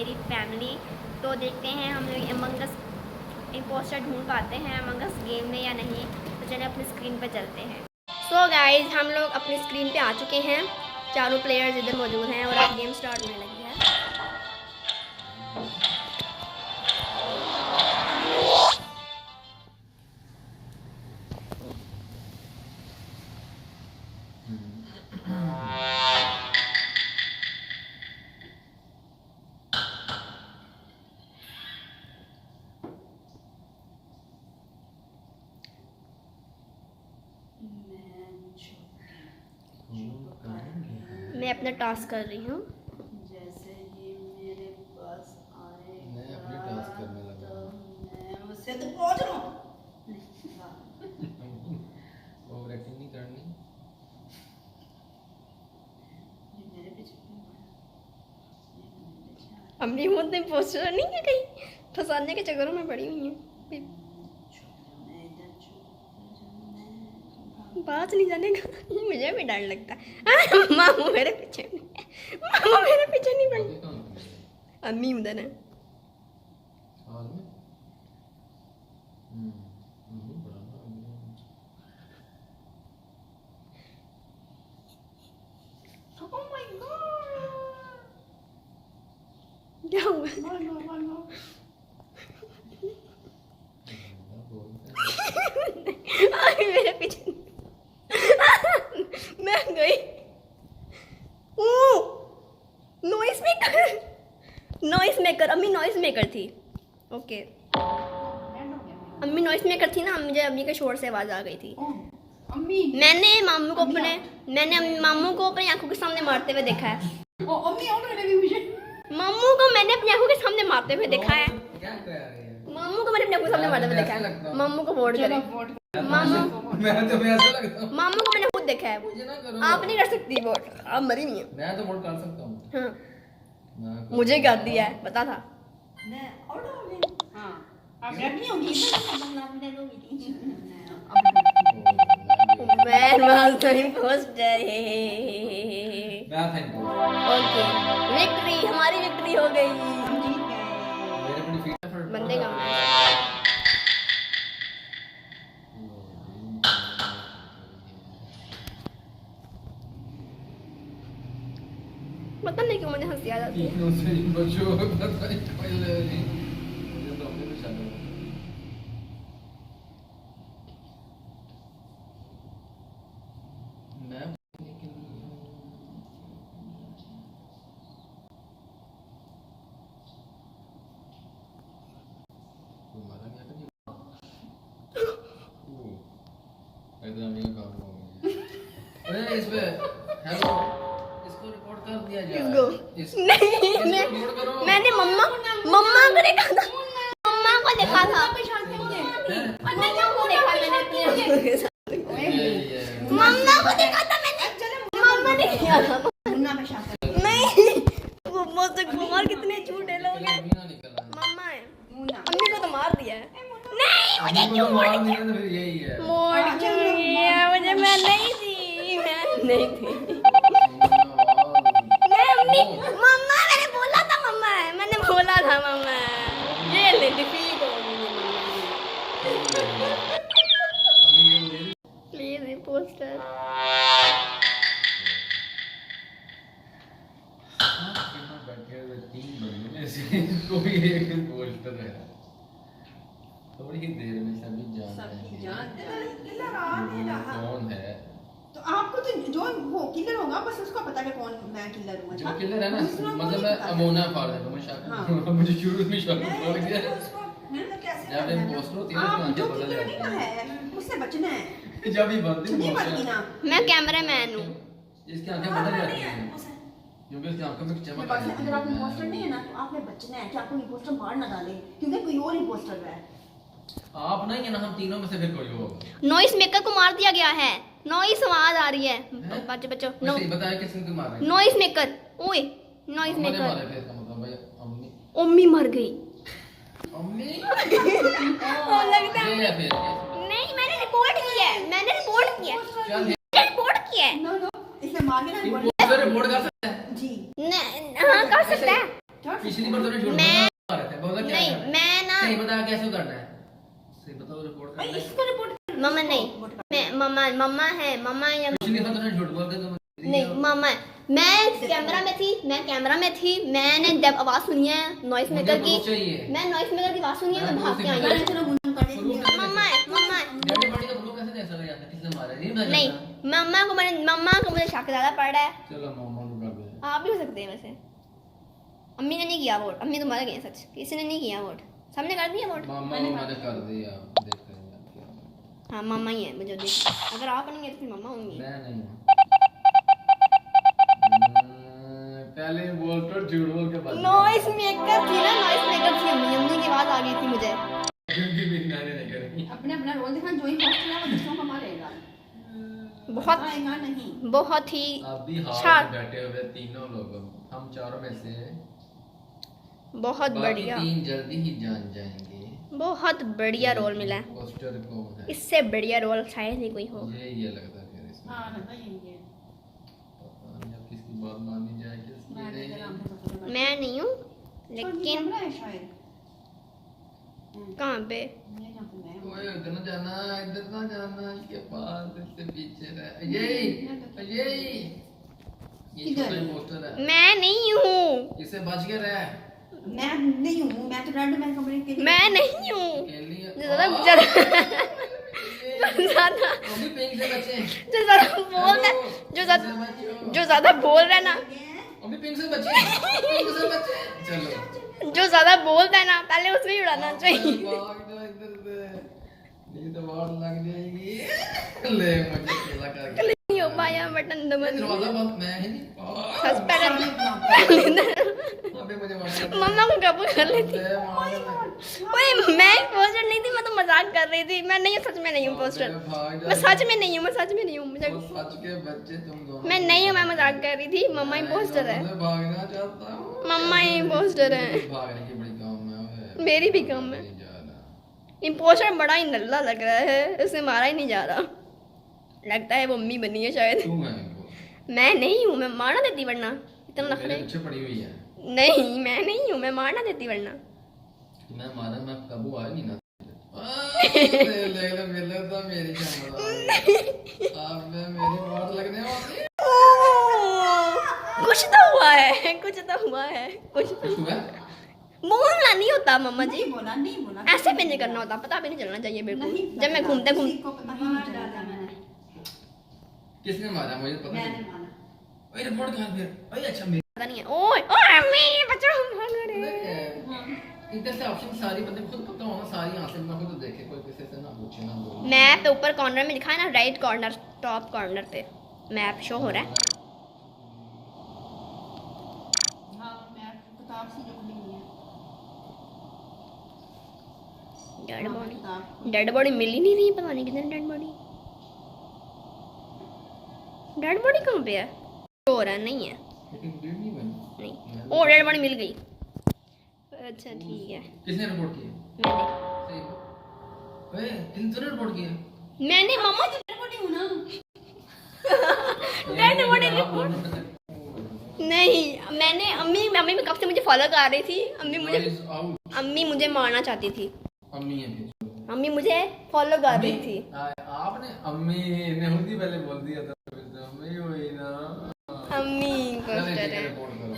मेरी फैमिली। तो देखते हैं हम लोग अमंग अस इम्पोस्टर ढूंढ पाते हैं अमंग अस गेम में या नहीं। तो चलिए अपनी स्क्रीन पर चलते हैं। सो गाइज हम लोग अपनी स्क्रीन पे आ चुके हैं। चारों प्लेयर्स इधर मौजूद हैं और अब गेम स्टार्ट होने लगी है। मैं अपना टास्क कर रही हूँ। जैसे ही मेरे पास आएगा मैं अपने टास्क करने लगा तो मैं उससे तो पहुंच रहा हूँ। ओवर एक्टिंग नहीं करनी। ये मेरे पीछे अम्मी मुझे इम्पोस्टर नहीं है, कहीं फंसाने के चक्करों में पड़ी हुई हूँ। बात नहीं जानेगा। मुझे भी डर लगता है। मामू मेरे पीछे नहीं पड़ी। अम्मी उधर है। हाल में बड़ा Oh my God! क्या हुआ? मेरे पीछे मैं गई। नॉइस मेकर अम्मी नॉइस मेकर थी। ओके अम्मी नॉइस मेकर थी ना, मुझे अम्मी के शोर से आवाज आ गई थी। अम्मी मैंने मामू को अपने आंखों के सामने मारते हुए देखा है। अम्मी और लगी मुझे। मामू को मैंने अपनी आंखों के सामने मारते हुए देखा है। क्या कर रही है? मामू को मैंने अपनी आंखों के सामने मारते हुए देखा है। मामू को वोट करें। मामू मैं तो ऐसा लगता हूँ। मामू को मैंने खुद देखा है। मुझे ना करो। आप नहीं कर सकती वोट, आप मरी नहीं है। मैं तो वोट कर सकता हूँ। हाँ ना करो। मुझे कर दिया है, पता था। मैं और हो गई। हां अब नहीं होगी तो नाम ले लोगी। मैं मालूम पोस्टर है। मैं थैंक यू। ओके विक्ट्री, हमारी विक्ट्री हो गई। हम जीत गए। मेरे अपनी फीट बंदे कम है। पता नहीं क्यों मुझे हंसी आ जाती है। तीनों से बचो पता नहीं कोई ले नहीं। मुझे तो अपने पे शक है। मैं लेकिन तुम्हारा क्या करिए? ऐसा नहीं काम होगा। अरे इस पे हेलो इसको रिकॉर्ड कर दिया जाए। किसको? इसको नहीं रिकॉर्ड करो। मैंने मम्मा को देखा था। मम्मा को देखा था। मम्मा को देखा मैंने अपनी आंखों के सामने। मम्मा को देखा था मैंने। मम्मा ने किया था। मुन्ना पे शक कर। नहीं वो मुझसे कुमार कितने झूठे लोग हैं। मीना निकल रहा है। मम्मा है। मुन्ना अम्मी को तो मार दिया है। नहीं मुझे क्यों मार वोट दिया तो फिर यही है। किया? मुझे मैं नहीं थी। मैं अम्मी मम्मा मैंने बोला था मम्मा है। मैंने बोला था मम्मा है। ये ले डिफीट हो गई प्लीज ये पोस्टर। थोड़ी ही देर में सभी जान जाएंगे कौन है। तो आपको तो जो वो किलर होगा बस उसको पता है कौन मैं किलर हूं। जो किलर है ना मतलब मैं अमोना फाड़ देता हूं। मैं शक मुझे शुरू में शक हो गया। जब ये पोस्टर होती है ना आप जो उसको बदल किलर जाता है उससे बचना है। है। जब ये बनती नहीं है बनती ना। मैं कैमरामैन हूँ। इसकी आंखें बदल जाती हैं क्योंकि इसकी आंखों में चमक आ जाती है। अगर आप इम्पोस्टर नहीं है ना तो आपने बचना है कि आपको इम्पोस्टर मार ना डाले क्योंकि कोई और इम्पोस्टर है। आप नहीं है ना हम तीनों में से फिर कोई होगा। नॉइस मेकर को मार दिया गया है। नॉइस आवाज आ रही है। बच्चों नो वैसे बताया किसने को मारा है? Noise maker. ओए नॉइस अम्मा ने मेकर। मारा है, फिर इसका मतलब भाई अम्मी अम्मी मर गई। अम्मी लगता है ये है फिर नहीं मैंने रिपोर्ट किया है। क्या रिपोर्ट किया है। नो नो इसे मार के ना इम्पोस्टर रिपोर्ट कर सकता है। जी हाँ कर सकता है। पिछली बार तूने झूठ मैं- बोला रहा था, बोला क्या नहीं करना है? मैं ना सही बता कैसे उतरना है, सही बताओ, रिपोर्ट करना है। इसको रिपोर्ट मम्मा नहीं, मैं मम्मा मम्मा है, मम्मा या पिछली बार तूने झूठ बोल दिया तो नहीं मम्मा है। मैं कैमरा में थी, मैंने जब आवाज सुनी है नॉइस मुझे मेकर की, proof चाहिए। मैं नॉइस मेकर की आवाज सुनी है, मैं भाग के आई मैंने हूँ। चलो मुंह कर देंगे। Proof मम्मा है, मम्मा है। डेड बॉडी का प्रूफ कैसे दे सकता है, किसने मारा नहीं बता नहीं सकता। मम्मा को मुझे शक ज्यादा पड़ रहा है। चलो मम्मा को कर दे। आप भी हो सकते हैं वैसे। अम्मी ने नहीं किया वोट, अम्मी तुम्हारा गए सच, किसी ने नहीं किया वोट, सबने कर दिया वोट। मम्मा को मैंने कर दिया, देखते हैं क्या। हाँ मम्मा ही है मुझे देख, अगर आप नहीं है तो फिर मम्मा होंगी। मैं नहीं हूँ। पहले बोल तो झूठ बोल के बात नॉइस मेकर थी ना, नॉइस मेकर थी अम्मी, अम्मी की आवाज आ गई थी मुझे। क्योंकि भी मैंने नहीं करी। अपने अपना रोल देखना, जो ही पोस्टर है वो दूसरों को मारेगा, बहुत आएगा नहीं। बहुत ही अभी हाल शार्प। में बैठे हुए तीनों लोग, हम चारों में से बहुत बाकी बढ़िया, तीन जल्दी ही जान जाएंगे। बहुत बढ़िया रोल मिला है, पोस्टर कौन है? इससे बढ़िया रोल शायद ही कोई हो। ये लगता है फिर इसमें। हाँ लगता ही है। पता नहीं अब किसकी बात माननी जाए किसकी मैं नहीं। मैं नहीं हूँ लेकिन लेकिन है शायद कहाँ पे? ये जहाँ पे मैं हूँ। ओए इधर ना जाना, इसके पास, इससे पीछे रह। ये किधर? छोटा पोस्टर है, मैं नहीं हूँ, इससे बच के रह। मैं नहीं हूँ, मैं तो रेड मैन कंपनी के लिए मैं नहीं हूँ। अकेली है। जो ज्यादा आ, ज्यादा अभी पिंक से बचे। जो ज्यादा बोल रहा है, जो ज्यादा बोल रहा है ना, अभी पिंक से बचे, चलो जो ज्यादा बोलता है ना पहले उसमें ही उड़ाना चाहिए। भाग जाओ इधर से, नहीं तो वार लग जाएगी। ले मुझे केला खा के। नहीं हो पाया बटन दबा दिया। दरवाजा बंद, मैं ही नहीं। सच पहले अबे मुझे मार। मम्मा को काबू कर लेती। ले मार। ओए मैं पोस्टर नहीं थी, मैं तो मजाक कर रही थी। मैं नहीं, सच में नहीं हूँ पोस्टर, मैं सच में नहीं हूँ, मुझे वो सच के बच्चे तुम दोनों। मैं नहीं हूँ, मैं मजाक कर रही थी। मम्मा ही पोस्टर है, मैं भागना चाहता हूँ। मम्मा ही पोस्टर है, भागने की बड़ी काम है। मेरी भी कम है। नहीं जा रहा। इम्पोस्टर बड़ा ही नल्ला लग रहा है, उसे मारा ही नहीं जा रहा। लगता है वो मम्मी बनी है शायद। तू है वो। मैं नहीं हूँ, मैं मारना देती वरना इतना मेरे नखरे। पीछे पड़ी हुई है। नहीं मैं नहीं हूँ, मैं मारना देती वरना। मैं मारा, मैं काबू आया नहीं ना। ले मिले तो मेरी कैमरा अब मेरी मार लगने वाली। कुछ तो हुआ है, कुछ हुआ? बोलना नहीं होता मम्मा जी, नहीं बोला ऐसे भी नहीं करना होता, पता भी नहीं चलना चाहिए बिल्कुल। नहीं जब मैं घूमते किसी को पता ही नहीं चला मैंने किसने मारा मुझे पता मैंने नहीं। माना ओए रिपोर्ट कहां फिर? ओए अच्छा मेरे पता नहीं है। ओए ओए अम्मी बचाओ, भाग रहे। इधर से ऑप्शन सारी बंदे खुद पता होना, सारी आंखें ना खुद देखे, कोई किसी से ना पूछे ना बोले। मैप पे ऊपर कॉर्नर में लिखा है ना, राइट कॉर्नर, टॉप कॉर्नर पे मैप शो हो रहा है। हाँ मैं किताब से जो खुली हुई है डेड बॉडी मिल ही नहीं रही, पता नहीं किधर डेड बॉडी कहाँ पे है? हो रहा है, नहीं है, लेकिन भीड़ नहीं बनी। नहीं। ओ डेड बॉडी मिल गई, अच्छा ठीक है। किसने रिपोर्ट किया? मैंने सही है। ओए तूने रिपोर्ट किया? मैंने मम्मा डेड बॉडी हूँ ना डेड बॉडी रिपोर्ट नहीं, मैंने अम्मी कब से मुझे फॉलो कर रही थी। अम्मी मुझे मारना चाहती थी, अम्मी है फिर। अम्मी मुझे फॉलो कर रही थी। आपने अम्मी ने खुद ही पहले बोल दिया था, फिर तो अम्मी हुई ना। अम्मी चलो पोस्टर ठीक है, है। रिपोर्ट करो।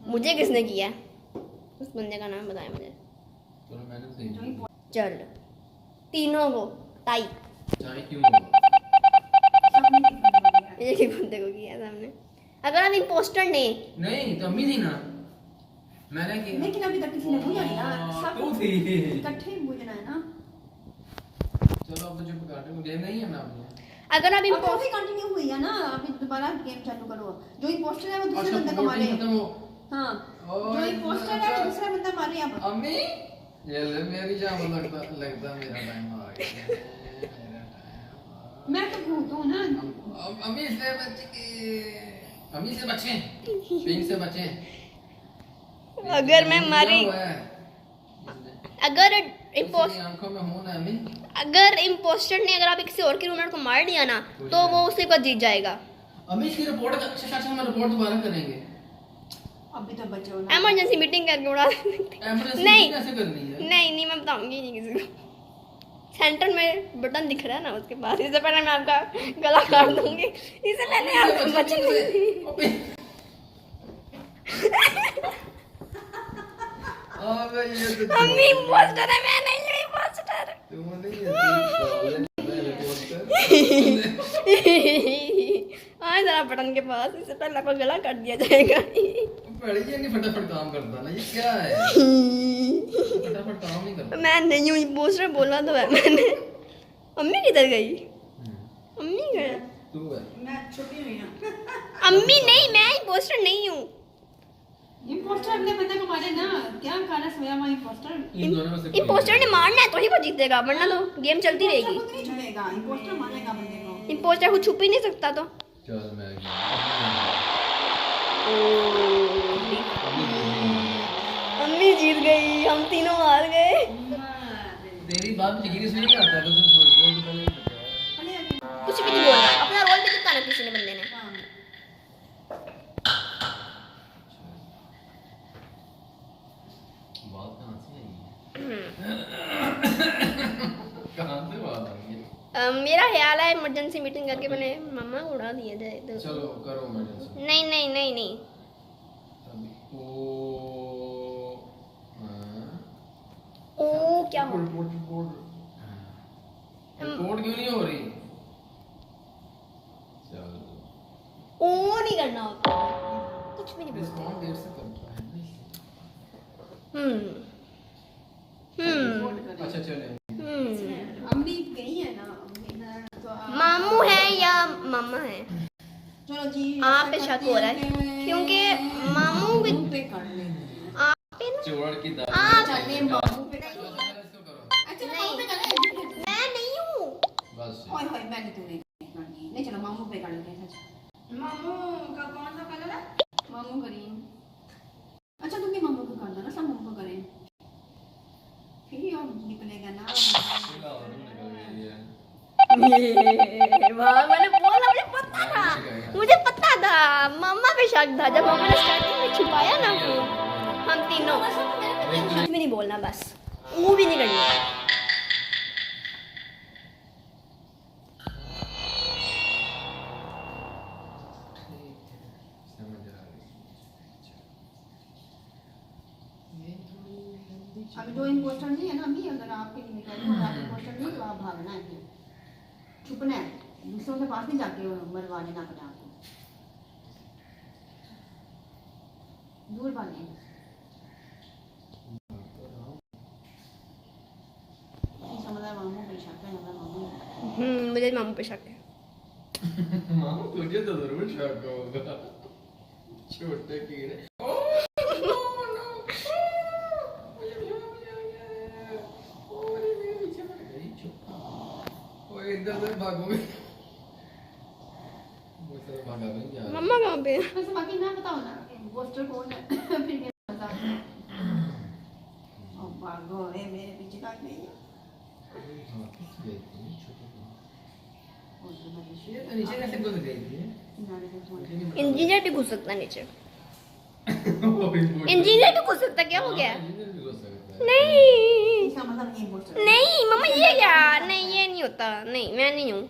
मुझे किसने किया? उस बंदे का नाम बताया मुझे। चलो मैंने सही किया। चल तीनों को टाई चाहे क्यों हुआ? एक ही बंदे को किया सामने। अगर हम इम्पोस्टर ने नहीं तो अम्मी थी ना, मैंने किया। लेकिन अभी तक किसी ने बुझा नहीं ना, सब तू थी। इकट्ठे ही बुझना है ना। चलो अब तो चुप कर दो, गेम नहीं है ना अपनी। अगर हम अब तो इम्पोस्टर अभी कंटिन्यू हुई है ना, अभी दोबारा गेम चालू करो। जो इम्पोस्टर है वो दूसरे अच्छा बंदे को मारे। वोटिंग खत्म हो। हाँ और जो इम्पोस्टर है वो अच्छा। दूसरा बंदा मारे अब। अम्मी ये ले मेरी जान लगता मेरा टाइम आ गया। मैं तो भूत हूँ ना। अम्मी से बच के, अम्मी से बचें, पिंक से बचें। अगर मैं मारी, क्या हुआ है? अगर इसकी इम्पोस्टर आंखों में हो ना अम्मी। अगर इम्पोस्टर ने अगर आप किसी और के रूममेट को मार दिया ना तो वो उसी को जीत जाएगा। अम्मी इसकी रिपोर्ट अच्छा हम रिपोर्ट दोबारा करेंगे। अभी तो बच्चे हो ना। इमरजेंसी मीटिंग करके उड़ा देंगे। एम्बुलेंस नहीं। कैसे करनी है? नहीं मैं बताऊंगी नहीं किसी को। सेंटर में बटन दिख रहा है ना उसके पास, इससे पहले मैं आपका गला काट दूंगी, इससे पहले आप बचन अबे ये तो मम्मी इम्पोस्टर है, मैं नहीं हूँ इम्पोस्टर। तुम नहीं है रिपोर्ट हाँ जरा बटन के पास, इससे पहले आपका गला काट दिया जाएगा। पढ़ी ये नहीं फटाफट काम करता ना, ये क्या है? फटाफट काम नहीं करता। मैं नहीं हूँ इम्पोस्टर, बोला तो है मैंने। अम्मी किधर गई? अम्मी गए? तू है। मैं छुपी हुई हूँ। अम्मी नहीं, मैं इम्पोस्टर नहीं हूँ। इम्पोस्टर अपने बंदे को मारे ना, क्या खाना सोया हुआ इम्पोस्टर। इन दोनों में से कोई इम्पोस्टर ने मारना है तो ही वो जीतेगा, वरना तो गेम चलती रहेगी। खुद नहीं छुपेगा, इम्पोस्टर मारेगा बंदे को। इम्पोस्टर को छुप ही नहीं सकता तो। चल मैं अम्मी जीत गई, हम तीनों हार गए। तेरी बात यकीन से नहीं आता तो तुम बोल तो पहले ही बताया। कुछ भी नहीं बोलना, अपना रोल भी दिखाना किसी ने बंदे ने। बात कहाँ से आई है? कहाँ से बात आई है? मेरा ख्याल है इमरजेंसी मीटिंग करके मैंने मम्मा को उड़ा दिया जाए तो। चलो करो इमरजेंसी। नहीं नहीं नहीं नहीं। अभी ओ ओ क्या हो? रिपोर्ट क्यों नहीं हो रही? चल ओ नहीं करना होता, कुछ भी नहीं बोलते। रिस्पॉन्ड देर से करता है ना। अच्छा चले। अम्मी गई है ना, अम्मी ना तो मामू है या मामा है? चलो जी आप पे शक हो रहा है क्योंकि मामू भी पे कर ले। आप पे ना चोर की दाल। आप चले मामू पे कर ले। इसको करो। अच्छा नहीं। मामू पे कर ले। मैं नहीं हूँ। बस ओए होए मैंने तुम्हें करनी नहीं, चलो मामू पे कर लेते हैं। सच मामू का कौन सा कलर है? मामू ग्रीन। अच्छा तुम भी मामू को कर दो ना, सब मामू को करें फिर ही और निकलेगा ना। वाह, मैंने बोला, मुझे पता था मम्मा पे शक था जब मम्मा ने स्टार्टिंग में छुपाया ना फोन। हम तीनों कुछ भी नहीं बोलना, बस वो भी नहीं करना। अभी दो इम्पोस्टर नहीं है ना अभी, अगर आपके लिए निकल रहे हो आप इम्पोस्टर नहीं तो आप भागना है, फिर छुपना है, दूसरों के पास नहीं जाके मरवा देना अपने आप को, दूर भागे। समझदार मामू पे शक है, समझदार मामू। मुझे मामू पे शक है। मामू तुझे तो जरूर शक होगा, छोटे कीड़े। इधर से भागोगे, वो सब भागा भी नहीं जा रहा। मम्मा कहाँ पे है? वैसे बाकी ना बताओ ना पोस्टर कौन है। फिर क्या मजा आता है। ओ भागो रे, मेरे पीछे भाग गई है। हाँ, किस गई थी? छोटी थी। और तो मैं ये तो नीचे कैसे घुस गई थी? किनारे पे फोन। इंजीनियर भी घुस सकता है नीचे। वो भी बोल- इंजीनियर भी घुस सकता है, क्या हो गया? हाँ, इंजीनियर भी घुस सकता है। नहीं इसका मतलब ये पोस्टर नहीं मम्मा, ये क्या? नहीं ये नहीं होता, नहीं मैं नहीं हूँ।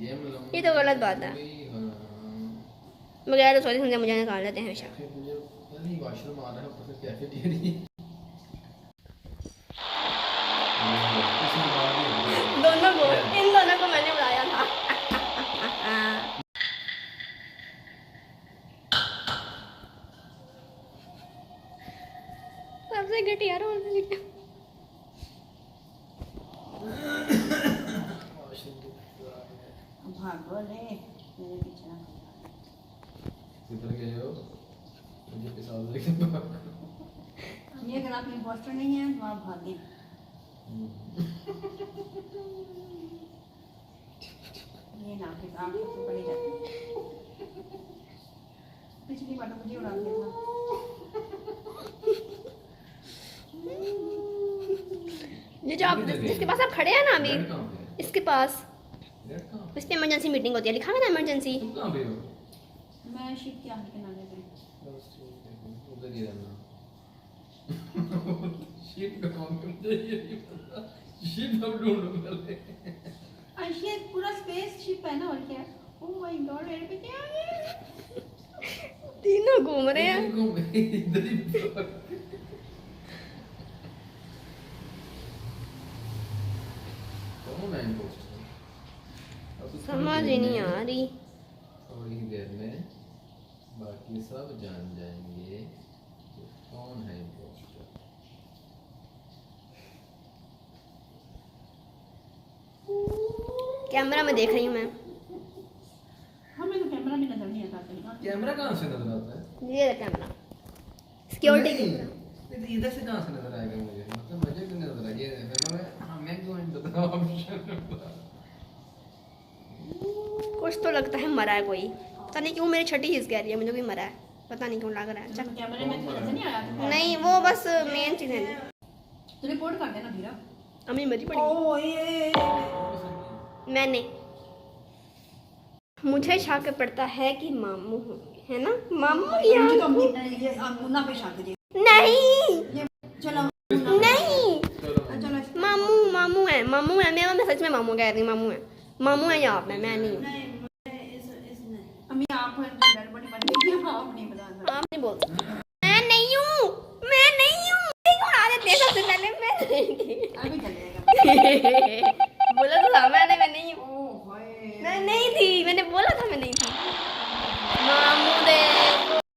ये मतलब ये तो गलत बात है। हाँ। बगैर सॉरी समझे मुझे निकाल लेते हैं हमेशा। फिर मुझे पता नहीं वॉशरूम आ रहा है, ऊपर से कैफेटेरिया। इसमें बात ही होती है। दोनों को, इन दोनों को मैंने उड़ाया था। सबसे घटिया रोल निकला। भागो रे, मेरे पीछे ना भागो। किधर गए हो? मुझे के साथ लेके भागो। ये अगर आप इम्पोस्टर नहीं है तो आप भागे। ये ना फिर आप सबसे पहले जाते हैं। पिछली बार तो मुझे उड़ा दिया था। ये जो आप जिसके पास आप खड़े हैं ना अभी, रेड कहाँ पे है? इसके पास, रेड कहाँ पे? इस पे इमरजेंसी मीटिंग होती है, लिखा है ना इमरजेंसी। तुम कहाँ पे हो? शिप के आगे के नाले पे बस ठीक है, उधर ही रहना। शिप का नाम मुझे ये नहीं पता, शिप अब ढूंढो पहले। ये पूरा स्पेस शिप है ना, और क्या। ओह माय गॉड, मेरे पे क्या आ गया। तीनों घूम रहे हैं। इधर ही कौन है imposter? अब तो समझ ही नहीं आ रही। थोड़ी ही देर में बाकी सब जान जाएंगे कि कौन है imposter। कैमरा में देख रही हूँ मैं। हमें तो कैमरा भी नजर नहीं आता कहीं। कैमरा कहाँ से नजर आता है? ये रहा कैमरा, सिक्योरिटी नहीं, कैमरा। नहीं, तो इधर से कहाँ से नजर आएगा मुझे? मतलब मुझे क्यों नजर आएगा? ये मैं क्यों नहीं बता रहा ऑप्शन। कुछ तो लगता है मरा है कोई, पता नहीं क्यों मेरी छठी हिस्स कह रही है मुझे भी मरा है, पता नहीं क्यों लग रहा है। चल कैमरे में तो नजर नहीं आ रहा। नहीं, वो बस मेन चीज़ है। तो रिपोर्ट कर देना धीरा। अम्मी मरी पड़ी। ओह ये मैंने, मुझे शक पड़ता है कि मामू होंगे, है ना? मामू मुझे यहाँ तो अम्मी ये मुन्ना पे शक है। नहीं चलो नहीं, चलो मामू है, मैं सच में मामू कह रही हूँ, मामू है यहाँ पे, मैं नहीं हूँ। अम्मी आप गड़बड़ी बन गई है, आप नहीं बता सकते। आप नहीं बोल सकते। मैं नहीं हूँ। सबसे पहले मैं नहीं थी। अभी चलेगा।